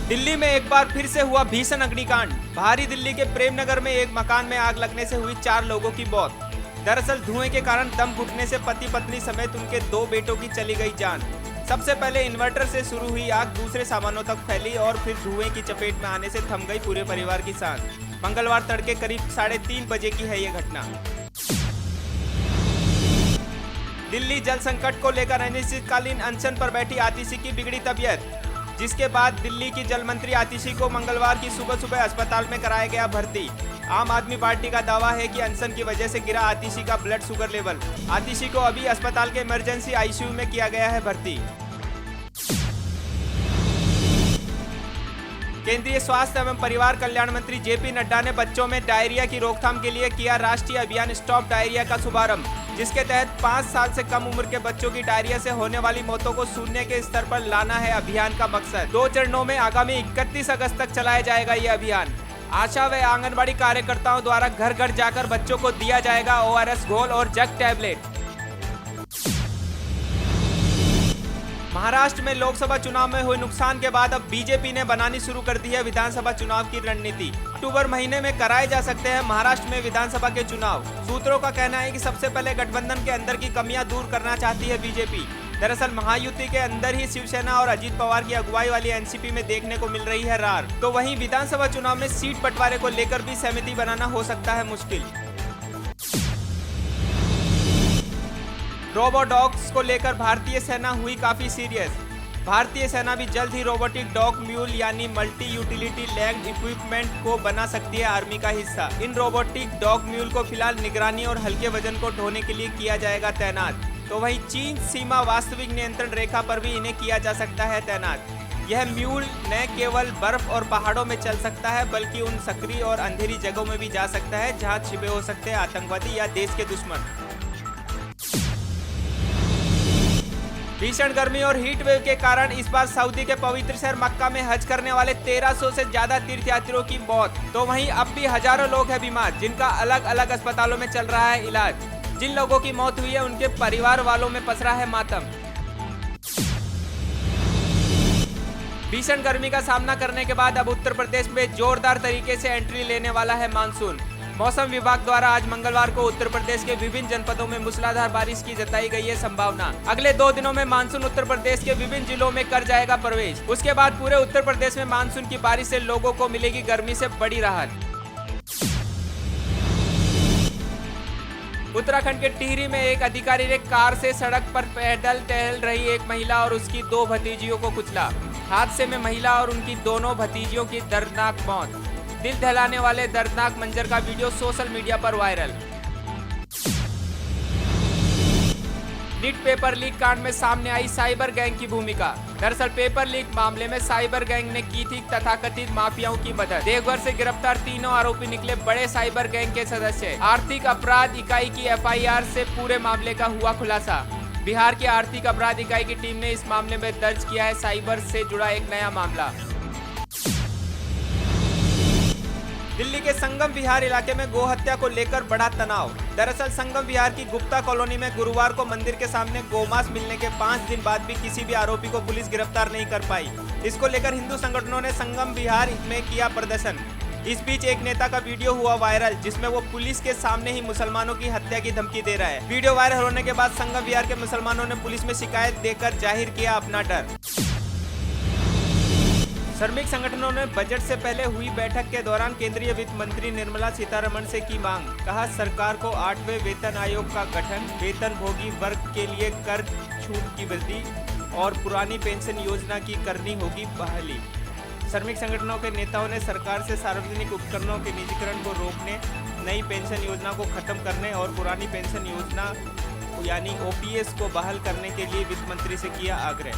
दिल्ली में एक बार फिर से हुआ भीषण अग्निकांड। भारी दिल्ली के प्रेम नगर में एक मकान में आग लगने से हुई 4 लोगों की मौत। दरअसल धुएं के कारण दम घुटने से पति पत्नी समेत उनके 2 बेटों की चली गई जान। सबसे पहले इन्वर्टर से शुरू हुई आग दूसरे सामानों तक फैली और फिर धुएं की चपेट में आने से थम गई पूरे परिवार की सांस। मंगलवार तड़के करीब 3:30 बजे की है ये घटना। दिल्ली जल संकट को लेकर अनिश्चितकालीन अनशन पर बैठी आतिशी की बिगड़ी तबीयत, जिसके बाद दिल्ली की जल मंत्री आतिशी को मंगलवार की सुबह अस्पताल में कराया गया भर्ती। आम आदमी पार्टी का दावा है कि अनशन की वजह से गिरा आतिशी का ब्लड शुगर लेवल। आतिशी को अभी अस्पताल के इमरजेंसी आईसीयू में किया गया है भर्ती। केंद्रीय स्वास्थ्य एवं परिवार कल्याण मंत्री जेपी नड्डा ने बच्चों में डायरिया की रोकथाम के लिए किया राष्ट्रीय अभियान स्टॉप डायरिया का शुभारंभ, जिसके तहत 5 साल से कम उम्र के बच्चों की डायरिया से होने वाली मौतों को शून्य के स्तर पर लाना है अभियान का मकसद। 2 चरणों में आगामी 31 अगस्त तक चलाया जाएगा ये अभियान। आशा व आंगनबाड़ी कार्यकर्ताओं द्वारा घर घर जाकर बच्चों को दिया जाएगा ORS घोल और जग टैबलेट। महाराष्ट्र में लोकसभा चुनाव में हुए नुकसान के बाद अब बीजेपी ने बनानी शुरू कर दी है विधानसभा चुनाव की रणनीति। अक्टूबर महीने में कराए जा सकते हैं महाराष्ट्र में विधानसभा के चुनाव। सूत्रों का कहना है कि सबसे पहले गठबंधन के अंदर की कमियां दूर करना चाहती है बीजेपी। दरअसल महायुति के अंदर ही शिवसेना और अजीत पवार की अगुवाई वाली एनसीपी में देखने को मिल रही है रार। तो वहीं विधानसभा चुनाव में सीट बंटवारे को लेकर भी सहमति बनाना हो सकता है मुश्किल। रोबोडॉग्स को लेकर भारतीय सेना हुई काफी सीरियस। भारतीय सेना भी जल्द ही रोबोटिक डॉग म्यूल यानी मल्टी यूटिलिटी लैग्ड इक्विपमेंट को बना सकती है आर्मी का हिस्सा। इन रोबोटिक डॉग म्यूल को फिलहाल निगरानी और हल्के वजन को ढोने के लिए किया जाएगा तैनात। तो वहीं चीन सीमा वास्तविक नियंत्रण रेखा पर भी इन्हें किया जा सकता है तैनात। यह म्यूल न केवल बर्फ और पहाड़ों में चल सकता है बल्कि उन सक्रिय और अंधेरी जगहों में भी जा सकता है जहां छिपे हो सकते हैं आतंकवादी या देश के दुश्मन। भीषण गर्मी और हीट वेव के कारण इस बार सऊदी के पवित्र शहर मक्का में हज करने वाले 1300 से ज्यादा तीर्थयात्रियों की मौत। तो वहीं अब भी हजारों लोग हैं बीमार, जिनका अलग अलग अस्पतालों में चल रहा है इलाज। जिन लोगों की मौत हुई है उनके परिवार वालों में पसरा है मातम। भीषण गर्मी का सामना करने के बाद अब उत्तर प्रदेश में जोरदार तरीके से एंट्री लेने वाला है मानसून। मौसम विभाग द्वारा आज मंगलवार को उत्तर प्रदेश के विभिन्न जनपदों में मूसलाधार बारिश की जताई गई है संभावना। अगले 2 दिनों में मानसून उत्तर प्रदेश के विभिन्न जिलों में कर जाएगा प्रवेश। उसके बाद पूरे उत्तर प्रदेश में मानसून की बारिश से लोगों को मिलेगी गर्मी से बड़ी राहत। उत्तराखंड के टिहरी में एक अधिकारी ने कार से सड़क पर पैदल टहल रही एक महिला और उसकी 2 भतीजियों को कुचला। हादसे में महिला और उनकी दोनों भतीजियों की दर्दनाक मौत। दिल दहलाने वाले दर्दनाक मंजर का वीडियो सोशल मीडिया पर वायरल। नीट पेपर लीक कांड में सामने आई साइबर गैंग की भूमिका। दरअसल पेपर लीक मामले में साइबर गैंग ने की थी तथाकथित माफियाओं की मदद। देवघर से गिरफ्तार तीनों आरोपी निकले बड़े साइबर गैंग के सदस्य। आर्थिक अपराध इकाई की FIR से पूरे मामले का हुआ खुलासा। बिहार की आर्थिक अपराध इकाई की टीम ने इस मामले में दर्ज किया है साइबर से जुड़ा एक नया मामला। दिल्ली के संगम विहार इलाके में गोहत्या को लेकर बड़ा तनाव। दरअसल संगम विहार की गुप्ता कॉलोनी में गुरुवार को मंदिर के सामने गोमांस मिलने के 5 दिन बाद भी किसी भी आरोपी को पुलिस गिरफ्तार नहीं कर पाई। इसको लेकर हिंदू संगठनों ने संगम विहार में किया प्रदर्शन। इस बीच एक नेता का वीडियो हुआ वायरल, जिसमें वो पुलिस के सामने ही मुसलमानों की हत्या की धमकी दे रहा है। वीडियो वायरल होने के बाद संगम विहार के मुसलमानों ने पुलिस में शिकायत देकर जाहिर किया अपना डर। श्रमिक संगठनों ने बजट से पहले हुई बैठक के दौरान केंद्रीय वित्त मंत्री निर्मला सीतारमण से की मांग। कहा सरकार को 8वें वेतन आयोग का गठन, वेतनभोगी वर्ग के लिए कर छूट की वृद्धि और पुरानी पेंशन योजना की करनी होगी बहाली। श्रमिक संगठनों के नेताओं ने सरकार से सार्वजनिक उपकरणों के निजीकरण को रोकने, नई पेंशन योजना को खत्म करने और पुरानी पेंशन योजना यानी OPS को बहाल करने के लिए वित्त मंत्री से किया आग्रह।